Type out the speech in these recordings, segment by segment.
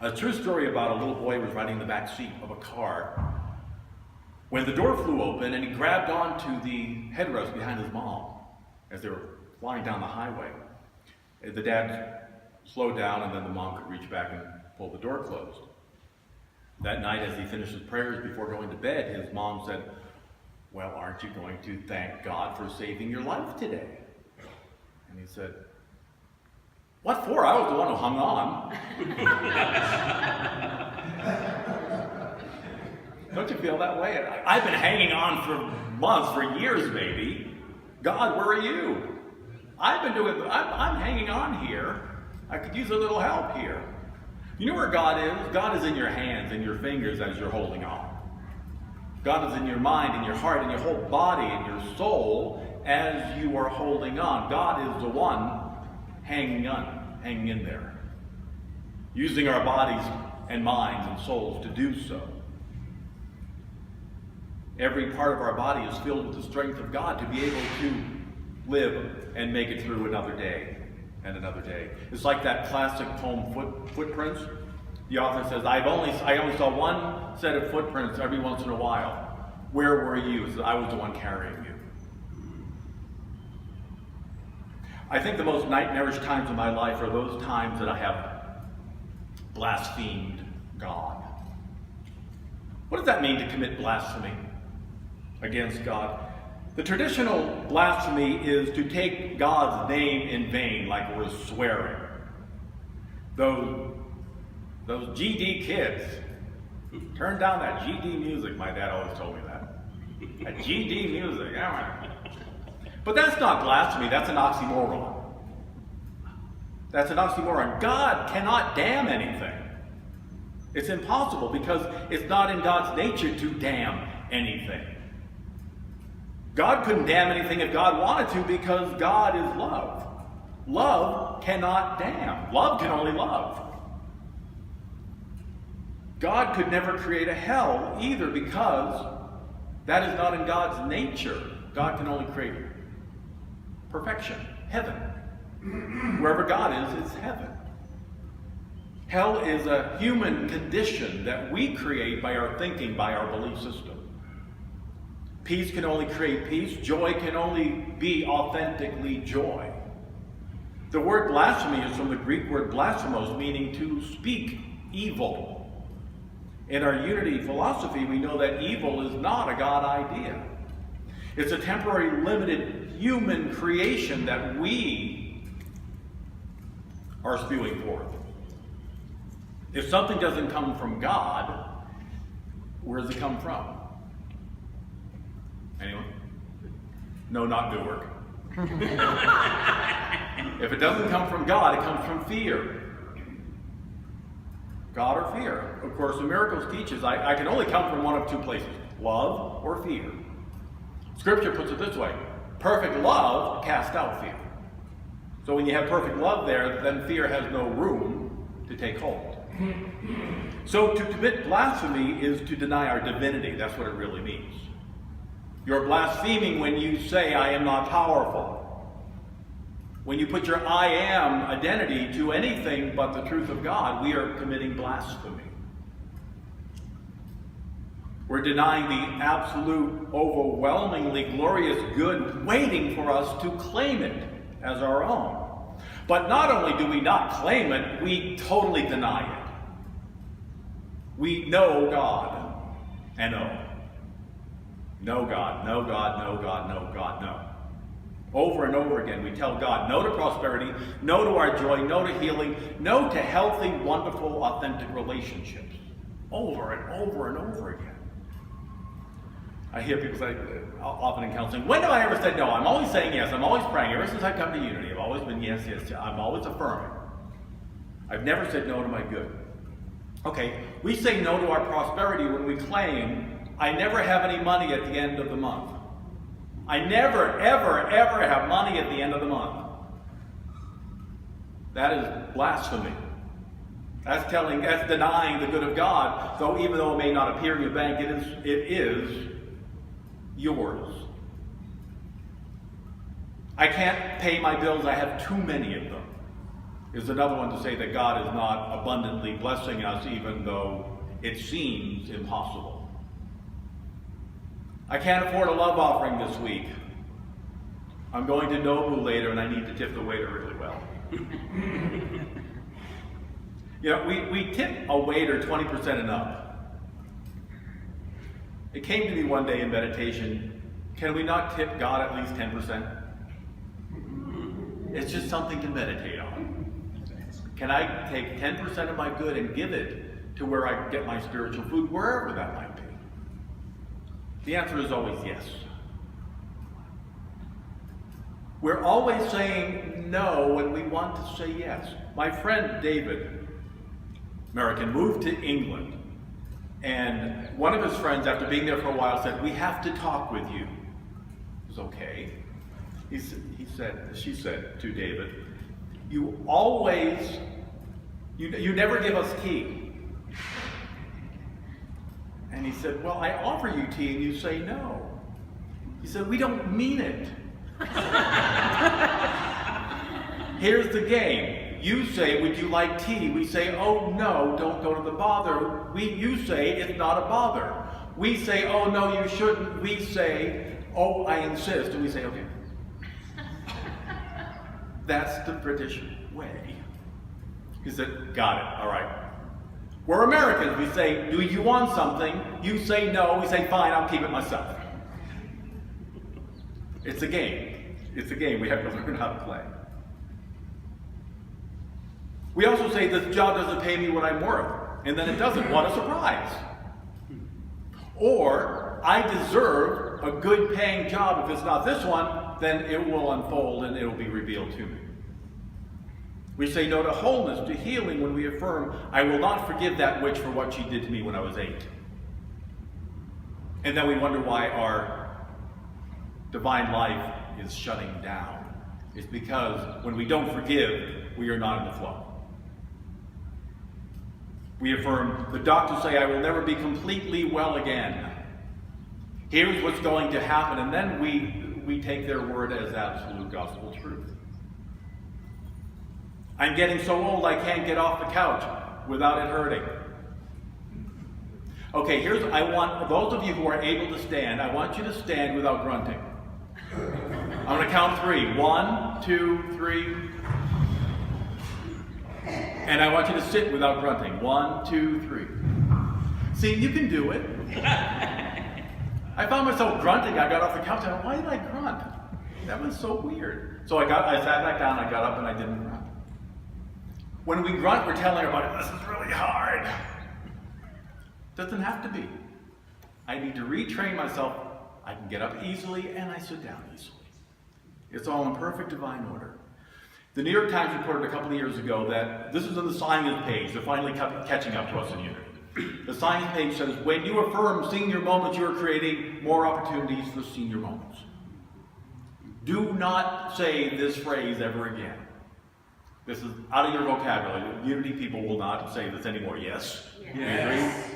A true story about a little boy was riding in the back seat of a car when the door flew open and he grabbed onto the headrest behind his mom as they were flying down the highway. The dad slowed down and then the mom could reach back and pull the door closed. That night, as he finished his prayers before going to bed, his mom said, "Well, aren't you going to thank God for saving your life today?" And he said, "What for? I was the one who hung on." Don't you feel that way? I've been hanging on for months, for years maybe. God, where are you? I'm hanging on here. I could use a little help here. You know where God is? God is in your hands, in your fingers as you're holding on. God is in your mind, in your heart, in your whole body, in your soul as you are holding on. God is the one hanging in there, using our bodies and minds and souls to do so. Every part of our body is filled with the strength of God to be able to live and make it through another day and another day. It's like that classic poem, Footprints. The author says, I only saw one set of footprints every once in a while. Where were you? I was the one carrying you. I think the most nightmarish times of my life are those times that I have blasphemed God. What does that mean to commit blasphemy against God? The traditional blasphemy is to take God's name in vain, like we're swearing. Those GD kids, turn down that GD music. My dad always told me that. That GD music, yeah. But that's not blasphemy, that's an oxymoron. That's an oxymoron. God cannot damn anything. It's impossible because it's not in God's nature to damn anything. God couldn't damn anything if God wanted to because God is love. Love cannot damn. Love can only love. God could never create a hell either because that is not in God's nature. God can only create perfection, heaven. Wherever God is, it's heaven. Hell is a human condition that we create by our thinking, by our belief system. Peace can only create peace. Joy can only be authentically joy. The word blasphemy is from the Greek word blasphemos, meaning to speak evil. In our unity philosophy, we know that evil is not a God idea. It's a temporary, limited human creation that we are spewing forth. If something doesn't come from God, where does it come from? Anyone? No, not Newark. If it doesn't come from God, it comes from fear. God or fear. Of course, the miracles teaches I can only come from one of two places, love or fear. Scripture puts it this way, perfect love casts out fear. So when you have perfect love there, then fear has no room to take hold. So to commit blasphemy is to deny our divinity. That's what it really means. You're blaspheming when you say, I am not powerful. When you put your I am identity to anything but the truth of God, we are committing blasphemy. We're denying the absolute, overwhelmingly glorious good waiting for us to claim it as our own. But not only do we not claim it, we totally deny it. We know God and no. No God, no God, no God, no God, no. Over and over again, we tell God no to prosperity, no to our joy, no to healing, no to healthy, wonderful, authentic relationships. Over and over and over again. I hear people say, often in counseling, when have I ever said no? I'm always saying yes. I'm always praying. Ever since I've come to Unity, I've always been yes, yes. I'm always affirming. I've never said no to my good. Okay, we say no to our prosperity when we claim, I never have any money at the end of the month. I never, ever, ever have money at the end of the month. That is blasphemy. That's denying the good of God, though even though it may not appear in your bank, it is yours. I can't pay my bills, I have too many of them. is another one to say that God is not abundantly blessing us even though it seems impossible. I can't afford a love offering this week. I'm going to Nobu later and I need to tip the waiter really well. You know, we tip a waiter 20% and up. It came to me one day in meditation, can we not tip God at least 10%? It's just something to meditate on. Can I take 10% of my good and give it to where I get my spiritual food, wherever that might be? The answer is always yes. We're always saying no when we want to say yes. My friend David, American, moved to England, and one of his friends, after being there for a while, said, "We have to talk with you." It was okay. She said to David, you never give us tea. And he said, well, I offer you tea and you say no. He said, we don't mean it. Here's the game. You say, would you like tea? We say, oh no, don't go to the bother. You say, it's not a bother. We say, oh no, you shouldn't. We say, oh, I insist. And we say, okay. That's the British way. He said, got it, all right. We're Americans. We say, do you want something? You say no. We say, fine, I'll keep it myself. It's a game. It's a game we have to learn how to play. We also say, this job doesn't pay me what I'm worth. And then it doesn't. What a surprise. Or, I deserve a good paying job. If it's not this one, then it will unfold and it will be revealed to me. We say no to wholeness, to healing, when we affirm, I will not forgive that witch for what she did to me when I was 8. And then we wonder why our divine life is shutting down. It's because when we don't forgive, we are not in the flow. We affirm, the doctors say I will never be completely well again. Here's what's going to happen, and then we take their word as absolute gospel truth. I'm getting so old I can't get off the couch without it hurting. Okay, I want those of you who are able to stand, I want you to stand without grunting. I'm going to count 3. 1, 2, 3. And I want you to sit without grunting. 1, 2, 3. See, you can do it. I found myself grunting. I got off the couch. I went, why did I grunt? That was so weird. So I sat back down, I got up, and I didn't grunt. When we grunt, we're telling everybody, this is really hard. Doesn't have to be. I need to retrain myself. I can get up easily, and I sit down easily. It's all in perfect divine order. The New York Times reported a couple of years ago that this is on the science page. They're finally catching up to us in unity. The science page says, when you affirm senior moments, you are creating more opportunities for senior moments. Do not say this phrase ever again. This is out of your vocabulary. Unity people will not say this anymore. Yes? Yes.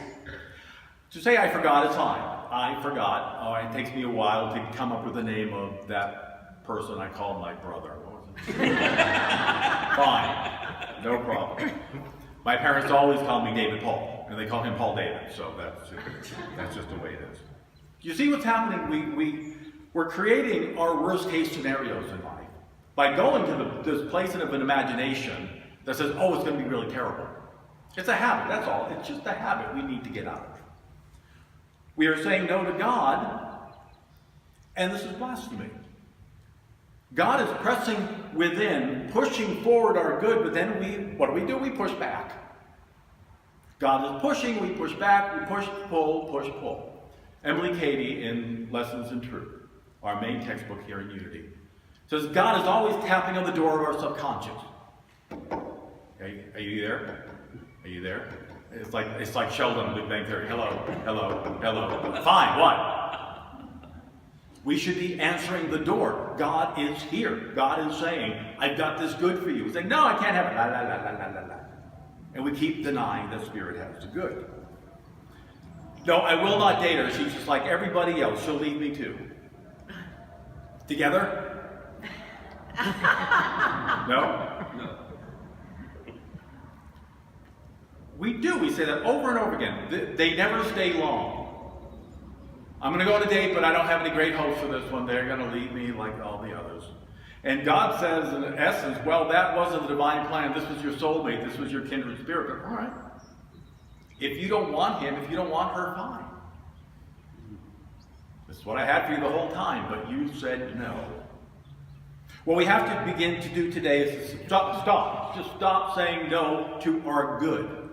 To say I forgot is fine. I forgot. Oh, it takes me a while to come up with the name of that person I called my brother. What was it? Fine. No problem. My parents always call me David Paul, and they call him Paul David, so that's just the way it is. You see what's happening? We're creating our worst case scenarios in life by going to this place of an imagination that says, oh, it's going to be really terrible. It's a habit, that's all. It's just a habit we need to get out of. We are saying no to God, and this is blasphemy. God is pressing within, pushing forward our good, but then what do? We push back. God is pushing, we push back, we push, pull. Emily Cady in Lessons in Truth, our main textbook here in Unity, says God is always tapping on the door of our subconscious. Are you there? Are you there? It's like Sheldon in Big Bang Theory. Hello, hello, hello. Fine, what? We should be answering the door. God is here. God is saying, I've got this good for you. We say, no, I can't have it. La, la, la, la, la, la. And we keep denying that Spirit has the good. No, I will not date her. She's just like everybody else. She'll leave me too. Together? No? No. We say that over and over again. They never stay long. I'm going to go on a date, but I don't have any great hopes for this one. They're going to leave me like all the others. And God says, in essence, well, that wasn't the divine plan. This was your soulmate. This was your kindred spirit. But all right. If you don't want him, if you don't want her, fine. This is what I had for you the whole time, but you said no. What we have to begin to do today is to stop. Just stop saying no to our good.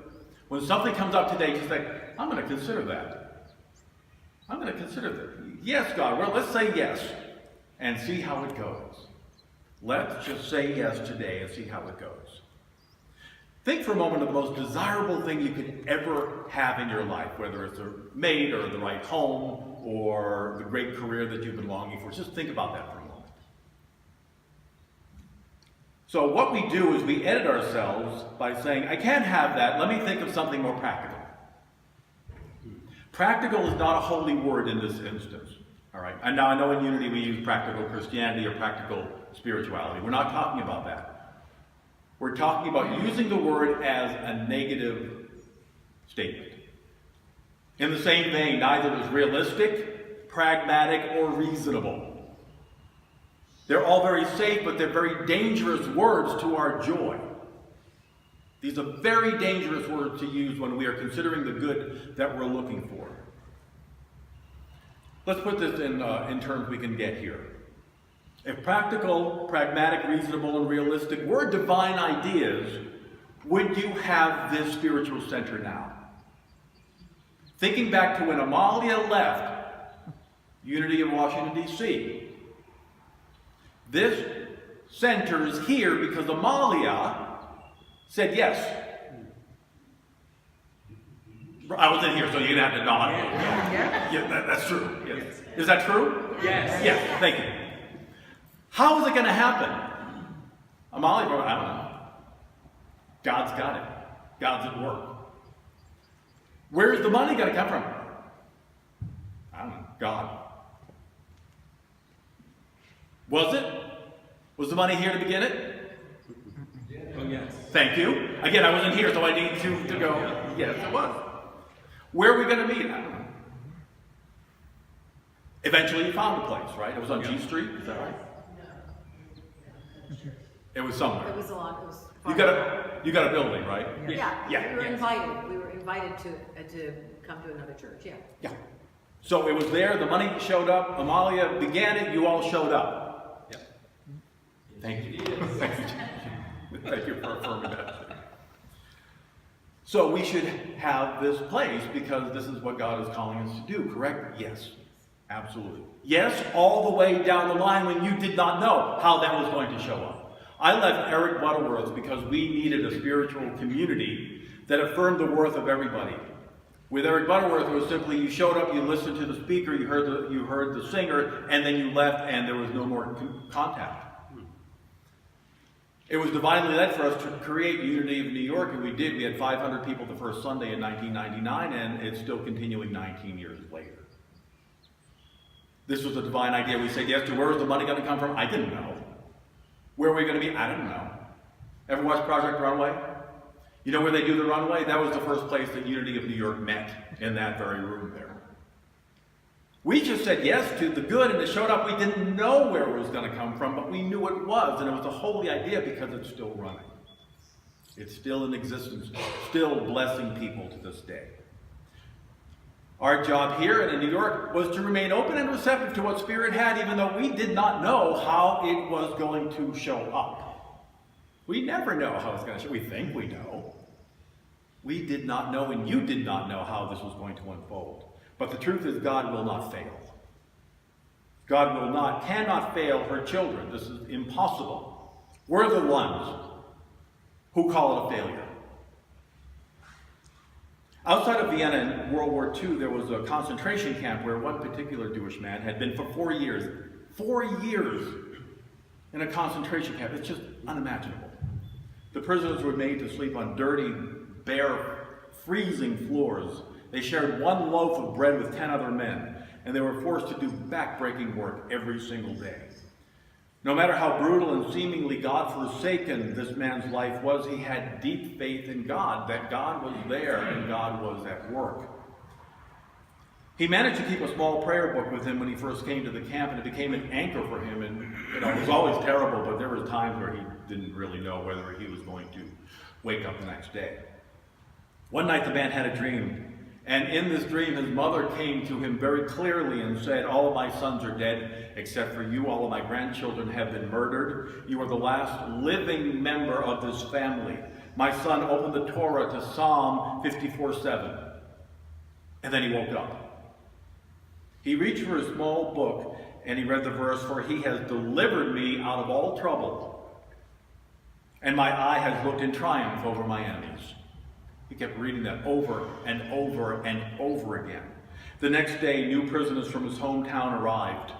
When something comes up today, just say, I'm going to consider that. I'm going to consider that. Yes, God. Well, let's say yes and see how it goes. Let's just say yes today and see how it goes. Think for a moment of the most desirable thing you could ever have in your life, whether it's a mate or the right home or the great career that you've been longing for. Just think about that for a moment. So what we do is we edit ourselves by saying, I can't have that. Let me think of something more practical. Practical is not a holy word in this instance. All right. And now I know in Unity we use practical Christianity or practical spirituality. We're not talking about that. We're talking about using the word as a negative statement. In the same vein, neither is realistic, pragmatic, or reasonable. They're all very safe, but they're very dangerous words to our joy. These are very dangerous words to use when we are considering the good that we're looking for. Let's put this in terms we can get here. If practical, pragmatic, reasonable, and realistic were divine ideas, would you have this spiritual center now? Thinking back to when Amalia left Unity of Washington, D.C., this center is here because Amalia said yes. I wasn't here, so you're going to have to nod. Yeah, that's true. Yes. Is that true? Yes. Yes, thank you. How is it going to happen? Amalia, I don't know. God's got it. God's at work. Where's the money going to come from? I don't know. God. Was it? Was the money here to begin it? Oh, yes. Thank you. Again, I wasn't here, so I need to go. Yes, it was. Where are we going to meet? I don't know. Eventually you found a place, right? It was on G Street, is that right? It was somewhere. It was a lot. It was You got a building, right? Yeah. We were invited. We were invited to come to another church. Yeah. Yeah. So it was there. The money showed up. Amalia began it. You all showed up. Yeah. Thank you. Thank you for affirming that. So we should have this place because this is what God is calling us to do. Correct? Yes. Absolutely. Yes, all the way down the line when you did not know how that was going to show up. I left Eric Butterworth because we needed a spiritual community that affirmed the worth of everybody. With Eric Butterworth, it was simply you showed up, you listened to the speaker, you heard the singer, and then you left, and there was no more contact. It was divinely led for us to create Unity of New York, and we did. We had 500 people the first Sunday in 1999, and it's still continuing 19 years later. This was a divine idea. We said yes to. Where was the money going to come from? I didn't know. Where were we going to be? I didn't know. Ever watch Project Runway? You know where they do the runway? That was the first place that Unity of New York met, in that very room there. We just said yes to the good, and it showed up. We didn't know where it was going to come from, but we knew it was, and it was a holy idea because it's still running. It's still in existence, still blessing people to this day. Our job here in New York was to remain open and receptive to what Spirit had, even though we did not know how it was going to show up. We never know how it's going to show up. We think we know. We did not know, and you did not know how this was going to unfold. But the truth is, God will not fail. God cannot fail her children. This is impossible. We're the ones who call it a failure. Outside of Vienna in World War II, there was a concentration camp where one particular Jewish man had been for 4 years. 4 years in a concentration camp. It's just unimaginable. The prisoners were made to sleep on dirty, bare, freezing floors. They shared one loaf of bread with 10 other men, and they were forced to do back-breaking work every single day. No matter how brutal and seemingly God-forsaken this man's life was, he had deep faith in God, that God was there and God was at work. He managed to keep a small prayer book with him when he first came to the camp, and it became an anchor for him. And it was always terrible, but there were times where he didn't really know whether he was going to wake up the next day. One night the man had a dream, and in this dream his mother came to him very clearly and said, "All of my sons are dead except for you. All of my grandchildren have been murdered. You are the last living member of this family." My son opened the Torah to Psalm 54:7, and then he woke up. He reached for his small book and he read the verse, "For he has delivered me out of all trouble, and my eye has looked in triumph over my enemies." He kept reading that over and over and over again. The next day, new prisoners from his hometown arrived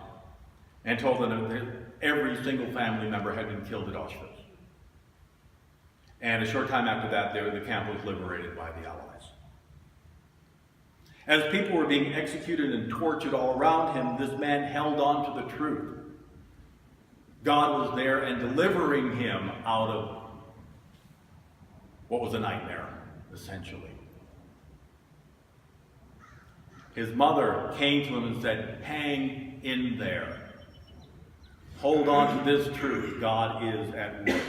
and told them that every single family member had been killed at Auschwitz. And a short time after that, the camp was liberated by the Allies. As people were being executed and tortured all around him, this man held on to the truth. God was there and delivering him out of what was a nightmare, essentially. His mother came to him and said, "Hang in there. Hold on to this truth. God is at work."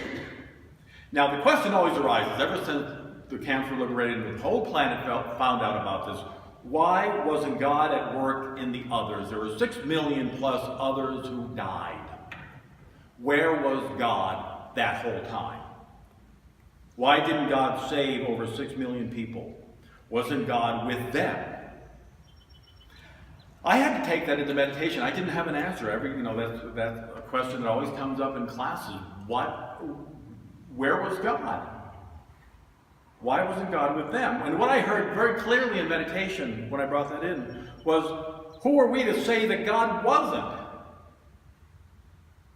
Now, the question always arises, ever since the camps were liberated and the whole planet found out about this, why wasn't God at work in the others? There were 6 million plus others who died. Where was God that whole time? Why didn't God save over 6 million people? Wasn't God with them? I had to take that into meditation. I didn't have an answer. That's a question that always comes up in classes. Where was God? Why wasn't God with them? And what I heard very clearly in meditation when I brought that in was, who are we to say that God wasn't?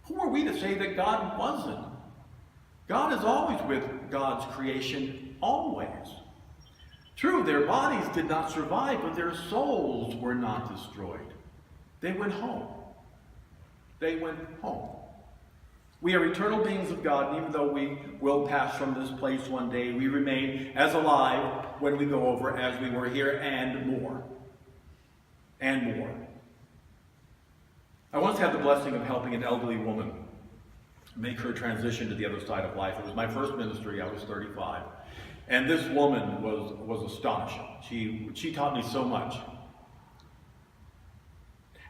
Who are we to say that God wasn't? God is always with God's creation, always. True, their bodies did not survive, but their souls were not destroyed. They went home. They went home. We are eternal beings of God, and even though we will pass from this place one day, we remain as alive when we go over as we were here, and more. And more. I once had the blessing of helping an elderly woman make her transition to the other side of life. It was my first ministry. I was 35. And this woman was astonishing. She taught me so much.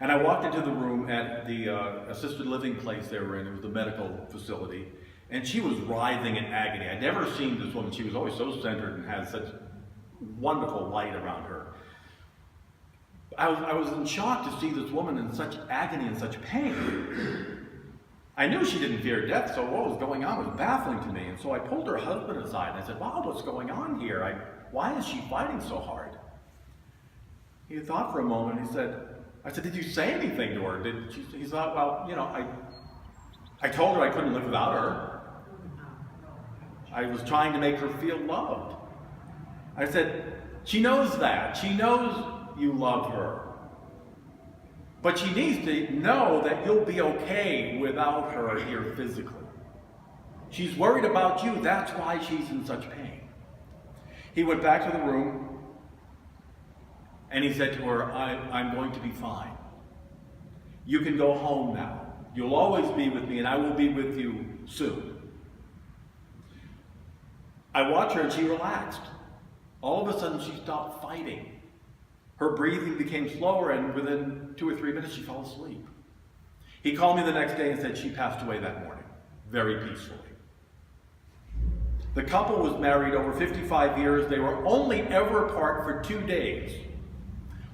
And I walked into the room at the assisted living place they were in. It was the medical facility. And she was writhing in agony. I'd never seen this woman. She was always so centered and had such wonderful light around her. I was in shock to see this woman in such agony and such pain. I knew she didn't fear death, so what was going on was baffling to me. And so I pulled her husband aside and I said, "Wow, what's going on here? Why is she fighting so hard?" He thought for a moment. I said, "Did you say anything to her?" He thought, "Well, I told her I couldn't live without her. I was trying to make her feel loved." I said, "She knows that. She knows you love her. But she needs to know that you'll be okay without her here physically. She's worried about you. That's why she's in such pain." He went back to the room and he said to her, I'm going to be fine. You can go home now. You'll always be with me and I will be with you soon." I watched her and she relaxed. All of a sudden she stopped fighting. Her breathing became slower, and within 2 or 3 minutes, she fell asleep. He called me the next day and said she passed away that morning, very peacefully. The couple was married over 55 years. They were only ever apart for 2 days.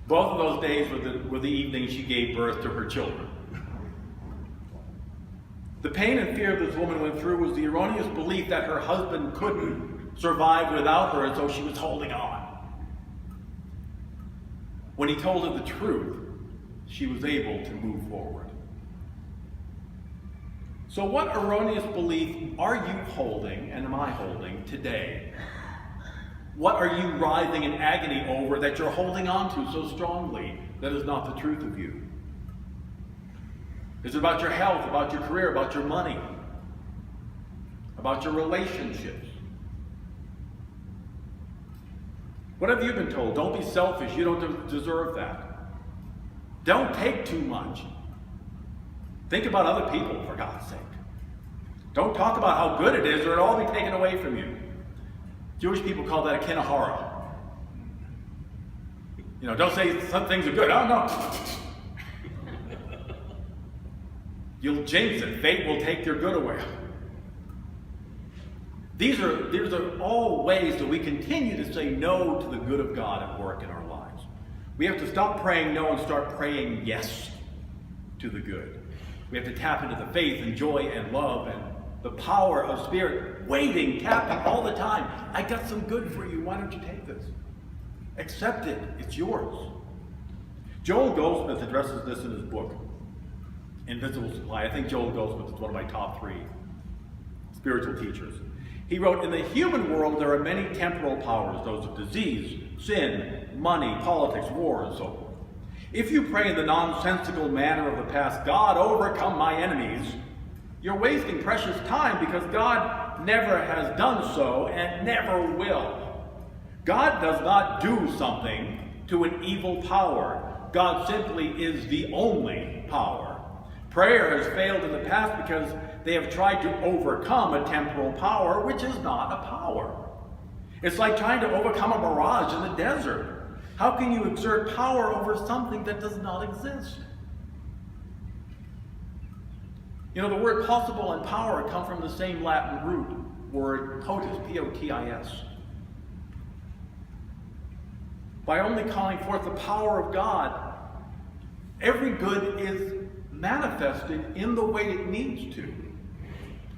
Both of those days were the evening she gave birth to her children. The pain and fear this woman went through was the erroneous belief that her husband couldn't survive without her, and so she was holding on. When he told her the truth, she was able to move forward. So what erroneous belief are you holding, and am I holding, today? What are you writhing in agony over that you're holding on to so strongly that is not the truth of you? Is it about your health, about your career, about your money, about your relationships? What have you been told? Don't be selfish. You don't deserve that. Don't take too much. Think about other people, for God's sake. Don't talk about how good it is or it'll all be taken away from you. Jewish people call that a kinahara. Don't say some things are good. Oh, no. You'll jinx it. Fate will take your good away. These are all ways that we continue to say no to the good of God at work in our lives. We have to stop praying no and start praying yes to the good. We have to tap into the faith and joy and love and the power of Spirit, waiting, tapping all the time. I got some good for you. Why don't you take this? Accept it. It's yours. Joel Goldsmith addresses this in his book, Invisible Supply. I think Joel Goldsmith is one of my top 3 spiritual teachers. He wrote, in the human world, there are many temporal powers, those of disease, sin, money, politics, war, and so forth. If you pray in the nonsensical manner of the past, God, overcome my enemies, you're wasting precious time because God never has done so and never will. God does not do something to an evil power. God simply is the only power. Prayer has failed in the past because they have tried to overcome a temporal power, which is not a power. It's like trying to overcome a mirage in the desert. How can you exert power over something that does not exist? The word possible and power come from the same Latin root word potis, P-O-T-I-S. By only calling forth the power of God, every good is manifested in the way it needs to.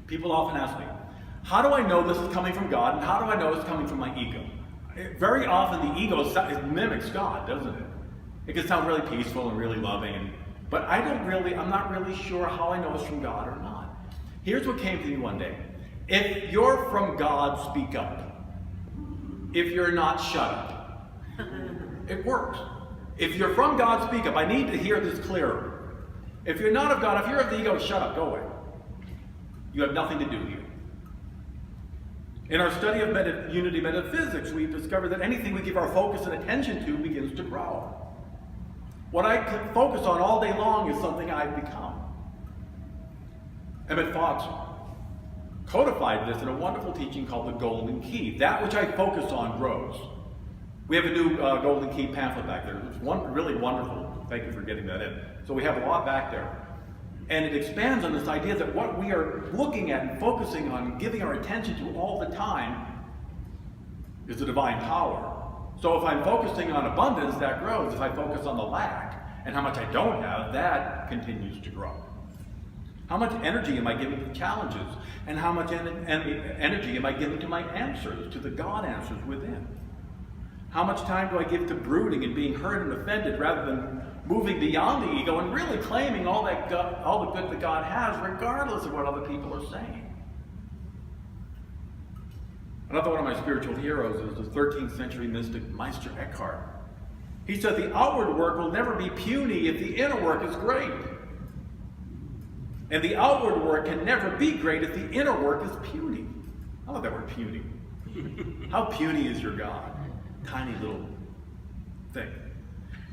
People often ask me, how do I know this is coming from God, and how do I know it's coming from my ego? Very often the ego mimics God, doesn't it? It can sound really peaceful and really loving, but I'm not really sure how I know it's from God or not. Here's what came to me one day. If you're from God, speak up. If you're not, shut up. It works. If you're from God, speak up. I need to hear this clearer. If you're not of God, if you're of the ego, shut up, go away. You have nothing to do here. In our study of unity metaphysics, we've discovered that anything we give our focus and attention to begins to grow. What I can focus on all day long is something I've become. Emmett Fox codified this in a wonderful teaching called the Golden Key. That which I focus on grows. We have a new Golden Key pamphlet back there. It's really wonderful. Thank you for getting that in. So we have a lot back there. And it expands on this idea that what we are looking at and focusing on and giving our attention to all the time is the divine power. So if I'm focusing on abundance, that grows. If I focus on the lack and how much I don't have, that continues to grow. How much energy am I giving to challenges? And how much energy am I giving to my answers, to the God answers within? How much time do I give to brooding and being hurt and offended rather than moving beyond the ego and really claiming all the good that God has, regardless of what other people are saying? Another one of my spiritual heroes is the 13th century mystic Meister Eckhart. He said the outward work will never be puny if the inner work is great. And the outward work can never be great if the inner work is puny. I love that word, puny. How puny is your God? Tiny little thing.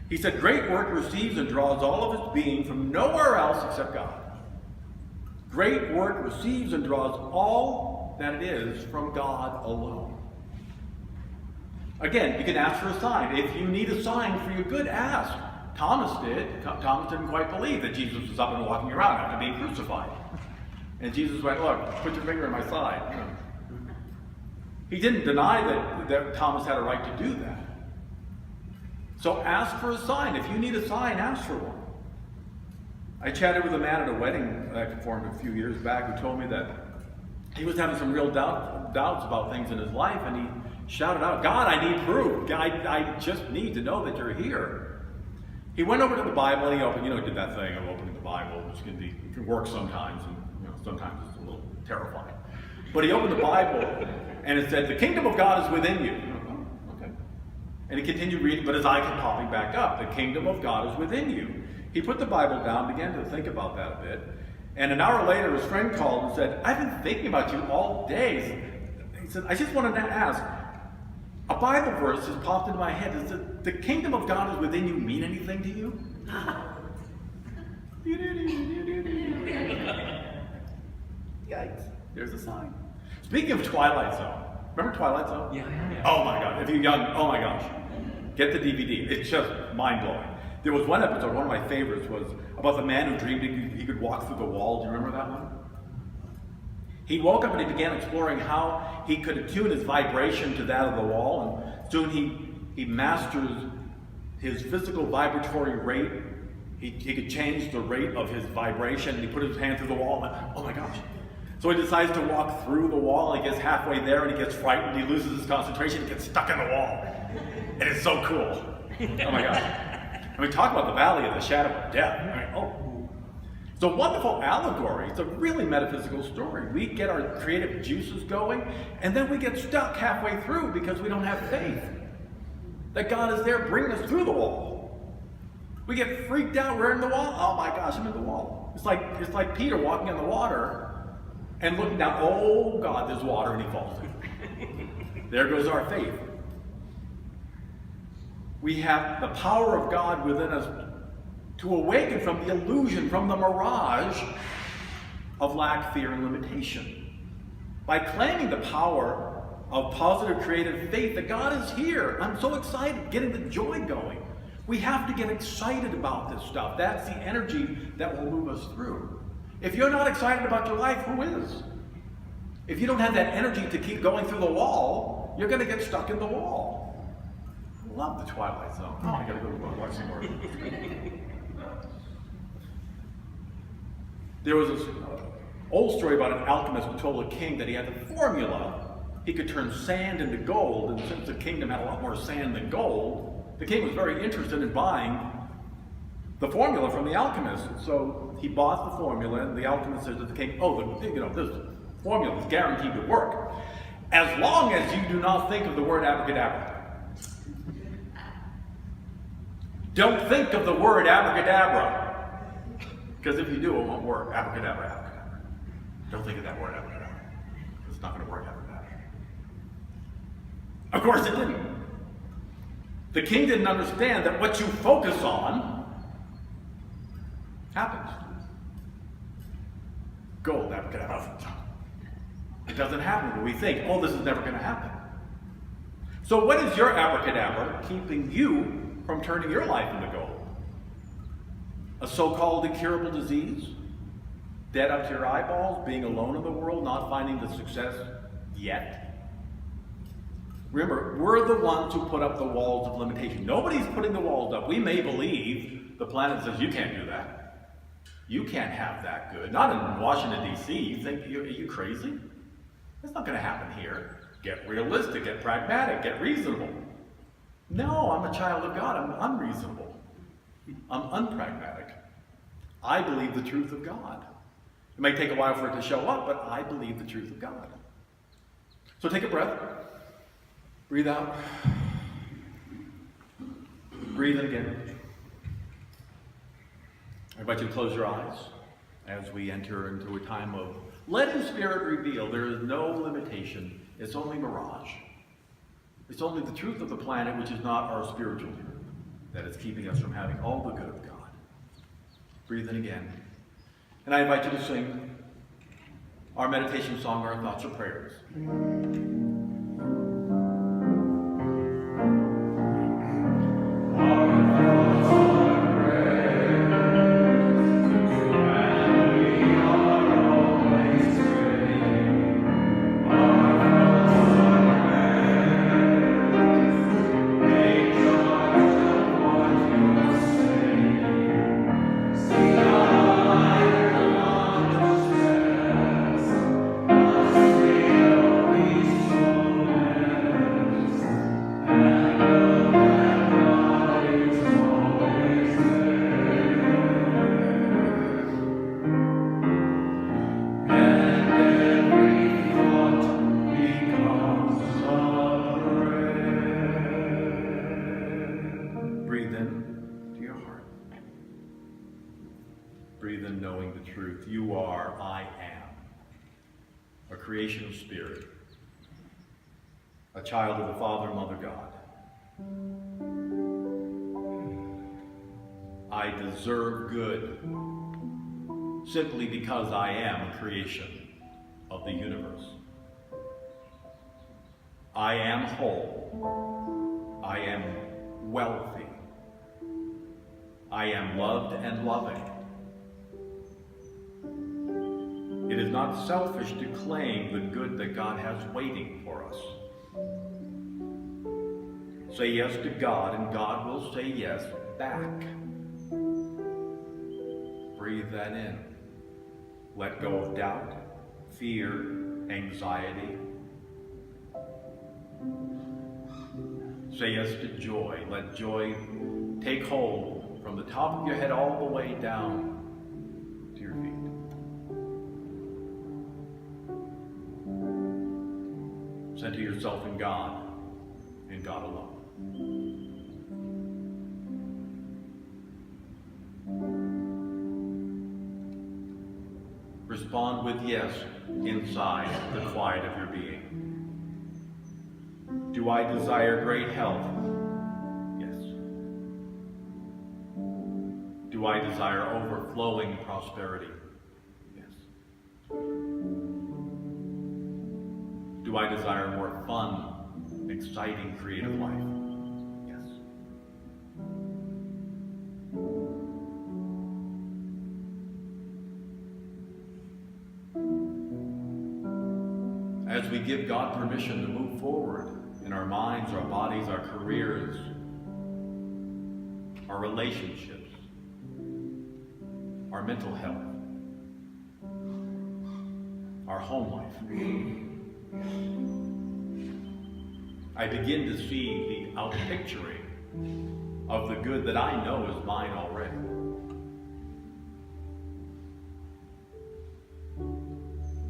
He said, great work receives and draws all of its being from nowhere else except God. Great work receives and draws all that it is from God alone. Again, you can ask for a sign. If you need a sign for your good, ask. Thomas did. Thomas didn't quite believe that Jesus was up and walking around after being crucified. And Jesus went, look, put your finger in my side. He didn't deny that Thomas had a right to do that. So ask for a sign. If you need a sign, ask for one. I chatted with a man at a wedding that I performed a few years back who told me that he was having some real doubts about things in his life, and he shouted out, God, I need proof. I just need to know that you're here. He went over to the Bible and he opened, did that thing of opening the Bible, which can work sometimes, and sometimes it's a little terrifying. But he opened the Bible and it said, the kingdom of God is within you. Okay. And he continued reading, but his eye kept popping back up. The kingdom of God is within you. He put the Bible down, began to think about that a bit, and an hour later his friend called and said, I've been thinking about you all day. He said, I just wanted to ask, a Bible verse has popped into my head. Does the kingdom of God is within you mean anything to you? Yikes, there's a sign. Speaking of Twilight Zone, remember Twilight Zone? Yeah. Oh my God, if you're young, oh my gosh. Get the DVD, it's just mind-blowing. There was one episode, one of my favorites, was about the man who dreamed he could walk through the wall. Do you remember that one? He woke up and he began exploring how he could attune his vibration to that of the wall, and soon he masters his physical vibratory rate. He could change the rate of his vibration, and he put his hand through the wall, and oh my gosh. So he decides to walk through the wall, and he gets halfway there, and he gets frightened, he loses his concentration, he gets stuck in the wall. And it's so cool. Oh my gosh. I mean, talk about the valley of the shadow of death. I mean, oh. It's a wonderful allegory. It's a really metaphysical story. We get our creative juices going, and then we get stuck halfway through because we don't have faith that God is there bringing us through the wall. We get freaked out. We're in the wall. Oh my gosh, I'm in the wall. It's like Peter walking in the water and looking down. Oh God, there's water, and he falls in. There goes our faith. We have the power of God within us to awaken from the illusion, from the mirage of lack, fear, and limitation. By claiming the power of positive creative faith that God is here. I'm so excited, getting the joy going. We have to get excited about this stuff. That's the energy that will move us through. If you're not excited about your life, who is? If you don't have that energy to keep going through the wall, you're going to get stuck in the wall. I love the Twilight Zone. Oh, I got to go watch some more. There was this old story about an alchemist who told a king that he had the formula. He could turn sand into gold, and since the kingdom had a lot more sand than gold, the king was very interested in buying the formula from the alchemist. So he bought the formula, and the alchemist said to the king, oh, this formula is guaranteed to work, as long as you do not think of the word abracadabra. Don't think of the word abracadabra, because if you do, it won't work. Abracadabra, abracadabra. Don't think of that word abracadabra. It's not going to work, abracadabra. Of course it didn't. The king didn't understand that what you focus on happens. Gold, abracadabra. It doesn't happen when we think, oh, this is never going to happen. So what is your abracadabra keeping you from turning your life into gold? A so-called incurable disease? Dead up to your eyeballs? Being alone in the world? Not finding the success yet? Remember, we're the ones who put up the walls of limitation. Nobody's putting the walls up. We may believe the planet says, you can't do that. You can't have that good. Not in Washington, D.C. You think, are you crazy? That's not going to happen here. Get realistic, get pragmatic, get reasonable. No, I'm a child of God. I'm unreasonable. I'm unpragmatic. I believe the truth of God. It may take a while for it to show up, but I believe the truth of God. So take a breath. Breathe out. Breathe in again. I invite you to close your eyes as we enter into a time of letting Spirit reveal. There is no limitation. It's only mirage. It's only the truth of the planet, which is not our spiritual truth, that is keeping us from having all the good of God. Breathe in again. And I invite you to sing our meditation song, our thoughts or prayers. truth. You are I am, a creation of spirit, a child of the Father and Mother God. I deserve good simply because I am a creation of the universe. I am whole. I am wealthy. I am loved and loving. It is not selfish to claim the good that God has waiting for us. Say yes to God, and God will say yes back. Breathe that in. Let go of doubt, fear, anxiety. Say yes to joy. Let joy take hold from the top of your head all the way down to your feet. Center yourself in God and God alone. Respond with yes inside the quiet of your being. Do I desire great health? Yes. Do I desire overflowing prosperity? Yes. Do I desire more fun, exciting, creative life? Yes. As we give God permission to move forward in our minds, our bodies, our careers, our relationships, our mental health, our home life, I begin to see the outpicturing of the good that I know is mine already.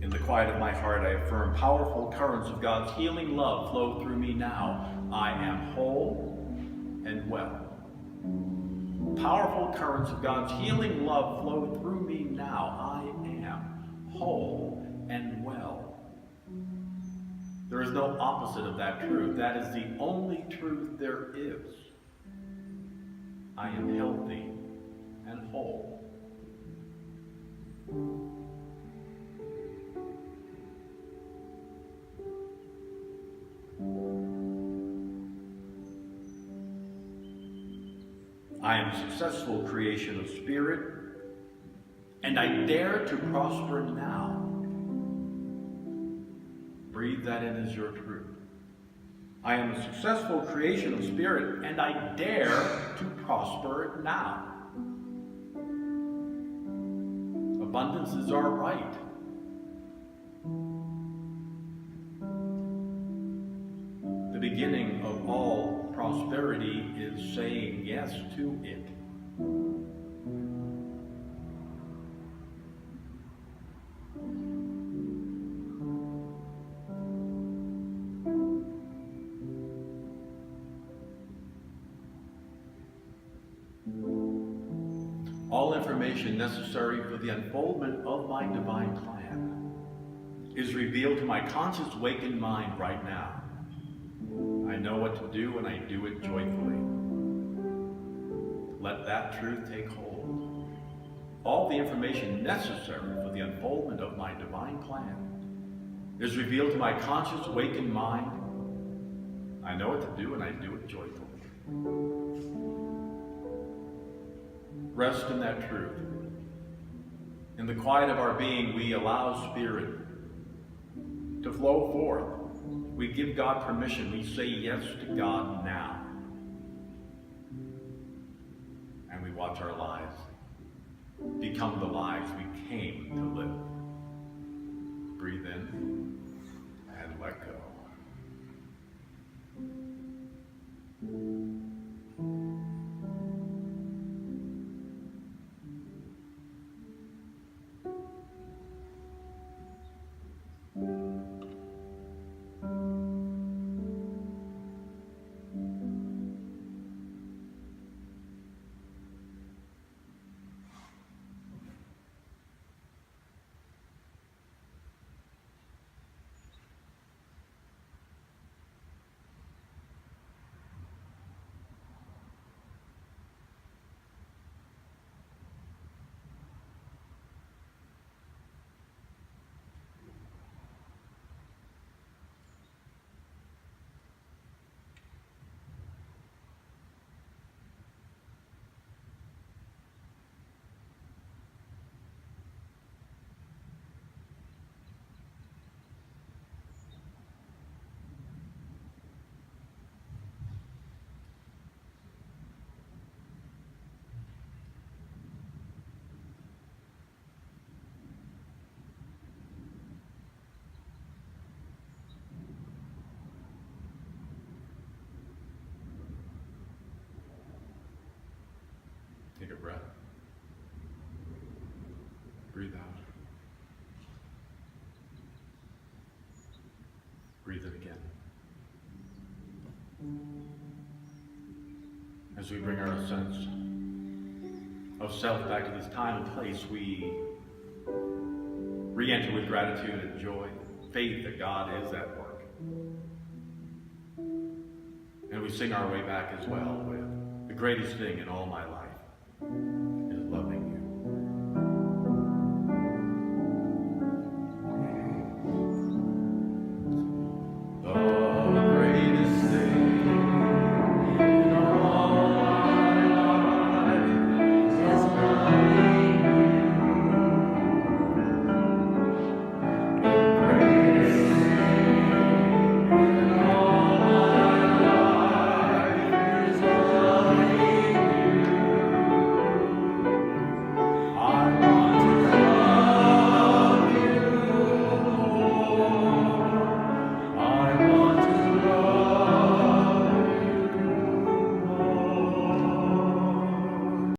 In the quiet of my heart, I affirm powerful currents of God's healing love flow through me now. I am whole and well. Powerful currents of God's healing love flow through me now. I am whole and well. There is no opposite of that truth. That is the only truth there is. I am healthy and whole. I am a successful creation of spirit, and I dare to prosper now. Breathe that in as your truth. I am a successful creation of spirit, and I dare to prosper now. Abundance is our right. The beginning of all prosperity is saying yes to it. All information necessary for the unfoldment of my divine plan is revealed to my conscious awakened mind right now. I know what to do and I do it joyfully. Let that truth take hold. All the information necessary for the unfoldment of my divine plan is revealed to my conscious awakened mind. I know what to do and I do it joyfully. Rest in that truth. In the quiet of our being, we allow spirit to flow forth. We give God permission. We say yes to God now. And we watch our lives become the lives we came to live. Breathe in and let go. breath. Breathe out. Breathe in again. As we bring our sense of self back to this time and place, we re-enter with gratitude and joy, faith that God is at work. And we sing our way back as well with the greatest thing in all my life